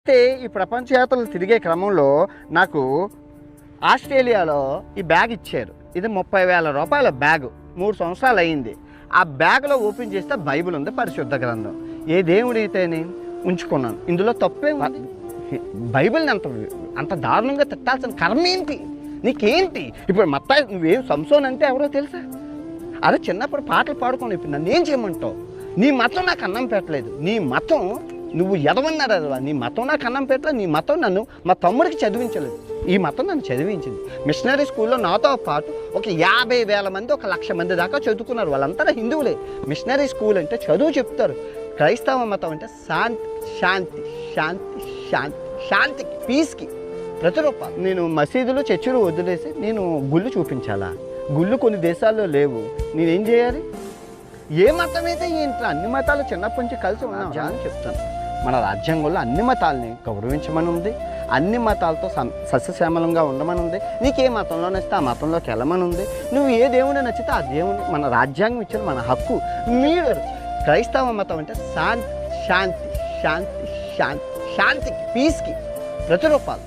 అయితే ఈ ప్రపంచ యాత్రలు తిరిగే క్రమంలో నాకు ఆస్ట్రేలియాలో ఈ బ్యాగ్ ఇచ్చారు. ఇది 30,000 రూపాయల బ్యాగు. 3 సంవత్సరాలు అయింది. ఆ బ్యాగ్లో ఓపెన్ చేస్తే బైబిల్ ఉంది, పరిశుద్ధ గ్రంథం. ఏ దేవుడైతేనే ఉంచుకున్నాను. ఇందులో తప్పే ఉంది. బైబిల్ని అంత దారుణంగా తిట్టాల్సిన కర్మ ఏంటి? నీకేంటి? ఇప్పుడు మత్తాయి నువ్వేం సంసోన్ అంటే ఎవరో తెలుసా? అరే చిన్నప్పుడు పాటలు పాడుకోండి. ఇప్పుడు నన్ను ఏం చేయమంటావు? నీ మతం నాకు అన్నం పెట్టలేదు. నీ మతం నువ్వు ఎదవన్నారు అది. నీ మతం నాకు అన్నం పెట్టలేదు. నీ మతం నన్ను మా తమ్ముడికి చదివించలేదు. ఈ మతం నన్ను చదివించింది. మిషనరీ స్కూల్లో నాతో పాటు ఒక 50,000 మంది, 1,00,000 మంది దాకా చదువుకున్నారు. వాళ్ళంతా హిందువులే. మిషనరీ స్కూల్ అంటే చదువు చెప్తారు. క్రైస్తవ మతం అంటే శాంతి శాంతి శాంతి శాంతి శాంతికి, పీస్కి ప్రతిరూపాలు. నేను మసీదులు చర్చిలు వదిలేసి నేను గుళ్ళు చూపించాలా? గుళ్ళు కొన్ని దేశాల్లో లేవు. నేనేం చేయాలి? ఏ మతం అయితే ఏంటి? అన్ని మతాలు చిన్నప్పటి నుంచి కలిసి ఉన్నాం అని చెప్తాను. మన రాజ్యాంగంలో అన్ని మతాలని గౌరవించమని ఉంది. అన్ని మతాలతో సస్యశ్యామలంగా ఉండమని ఉంది. నీకు ఏ మతంలో నచ్చితే ఆ మతంలోకి వెళ్ళమని ఉంది. నువ్వు ఏ దేవుని నచ్చితే ఆ దేవుని, మన రాజ్యాంగం ఇచ్చిన మన హక్కు. మీరు క్రైస్తవ మతం అంటే శాంతి శాంతి శాంతి శాంతి శాంతికి, పీస్కి ప్రతిరూపాలు.